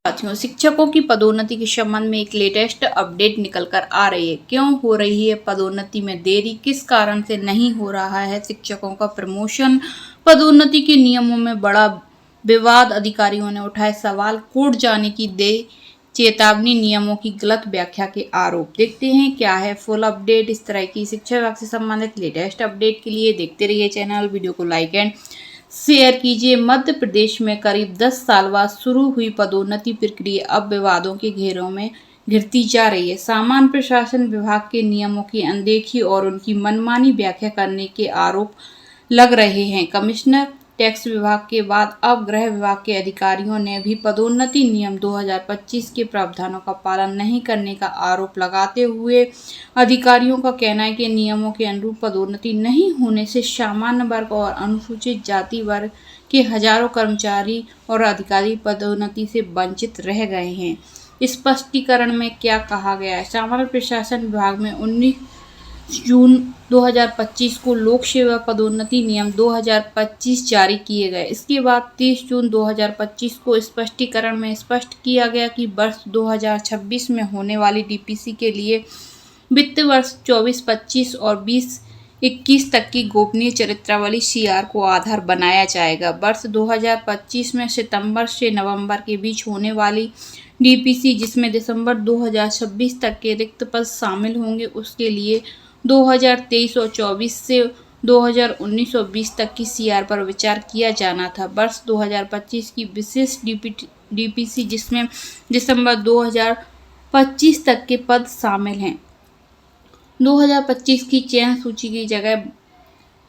साथियों, शिक्षकों की पदोन्नति के संबंध में एक लेटेस्ट अपडेट निकल कर आ रही है। क्यों हो रही है पदोन्नति में देरी, किस कारण से नहीं हो रहा है शिक्षकों का प्रमोशन, पदोन्नति के नियमों में बड़ा विवाद, अधिकारियों ने उठाए सवाल, कोर्ट जाने की दे चेतावनी, नियमों की गलत व्याख्या के आरोप। देखते हैं क्या है फुल अपडेट। इस तरह की शिक्षा विभाग से संबंधित लेटेस्ट अपडेट के लिए देखते रहिए चैनल, वीडियो को लाइक एंड शेयर कीजिए। मध्य प्रदेश में करीब 10 साल बाद शुरू हुई पदोन्नति प्रक्रिया अब विवादों के घेरों में घिरती जा रही है। सामान्य प्रशासन विभाग के नियमों की अनदेखी और उनकी मनमानी व्याख्या करने के आरोप लग रहे हैं। कमिश्नर टैक्स विभाग के बाद अब गृह विभाग के अधिकारियों ने भी पदोन्नति नियम 2025 के प्रावधानों का पालन नहीं करने का आरोप लगाते हुए अधिकारियों का कहना है कि नियमों के अनुरूप पदोन्नति नहीं होने से सामान्य वर्ग और अनुसूचित जाति वर्ग के हजारों कर्मचारी और अधिकारी पदोन्नति से वंचित रह गए हैं। स्पष्टीकरण में क्या कहा गया है? सामान्य प्रशासन विभाग में 19 जून 2025 को लोक सेवा पदोन्नति नियम 2025 जारी किए गए। इसके बाद 30 जून 2025 को स्पष्टीकरण में स्पष्ट किया गया कि वर्ष 2026 में होने वाली डीपीसी के लिए वित्त वर्ष 24-25 और 20-21 तक की गोपनीय चरित्रावली सीआर को आधार बनाया जाएगा। वर्ष 2025 में सितंबर से नवंबर के बीच होने वाली डीपीसी, जिसमें दिसंबर 2026 तक के रिक्त पद शामिल होंगे, उसके लिए 2023 और 24 से 2019 और 20 तक की सीआर पर विचार किया जाना था। वर्ष 2025 की विशेष डीपीसी, जिसमें दिसंबर 2025 तक के पद शामिल हैं, 2025 की चयन सूची की जगह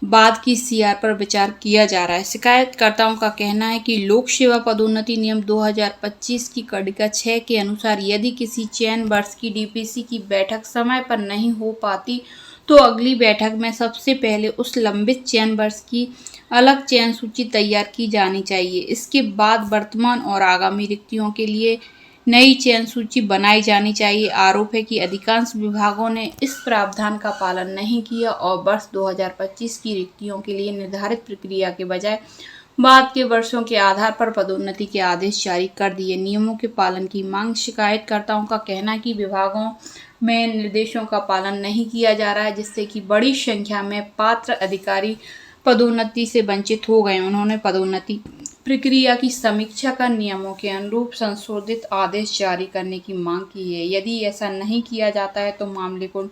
बाद की सीआर पर विचार किया जा रहा है। शिकायतकर्ताओं का कहना है कि लोक सेवा पदोन्नति नियम 2025 की कड़िका 6 के अनुसार यदि किसी चयन वर्ष की डीपीसी की बैठक समय पर नहीं हो पाती तो अगली बैठक में सबसे पहले उस लंबित चयन वर्ष की अलग चयन सूची तैयार की जानी चाहिए। इसके बाद वर्तमान और आगामी रिक्तियों के लिए नई चयन सूची बनाई जानी चाहिए। आरोप है कि अधिकांश विभागों ने इस प्रावधान का पालन नहीं किया और वर्ष 2025 की रिक्तियों के लिए निर्धारित प्रक्रिया के बजाय बाद के वर्षों के आधार पर पदोन्नति के आदेश जारी कर दिए। नियमों के पालन की मांग। शिकायतकर्ताओं का कहना है कि विभागों में निर्देशों का पालन नहीं किया जा रहा है, जिससे कि बड़ी संख्या में पात्र अधिकारी पदोन्नति से वंचित हो गए। उन्होंने पदोन्नति प्रक्रिया की समीक्षा कर नियमों के अनुरूप संशोधित आदेश जारी करने की मांग की है। यदि ऐसा नहीं किया जाता है तो मामले को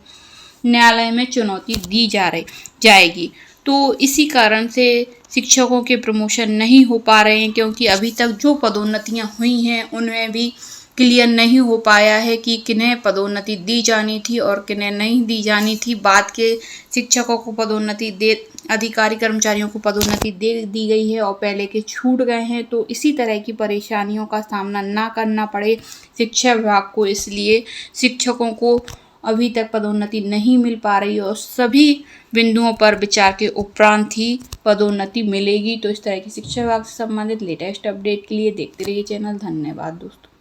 न्यायालय में चुनौती दी जाएगी। तो इसी कारण से शिक्षकों के प्रमोशन नहीं हो पा रहे हैं, क्योंकि अभी तक जो पदोन्नतियां हुई हैं उनमें भी क्लियर नहीं हो पाया है कि किन्हें पदोन्नति दी जानी थी और किन्हें नहीं दी जानी थी। बाद के शिक्षकों को पदोन्नति अधिकारी कर्मचारियों को पदोन्नति दे दी गई है और पहले के छूट गए हैं। तो इसी तरह की परेशानियों का सामना ना करना पड़े शिक्षा विभाग को, इसलिए शिक्षकों को अभी तक पदोन्नति नहीं मिल पा रही और सभी बिंदुओं पर विचार के उपरांत ही पदोन्नति मिलेगी। तो इस तरह की शिक्षा विभाग से संबंधित लेटेस्ट अपडेट के लिए देखते रहिए चैनल। धन्यवाद दोस्तों।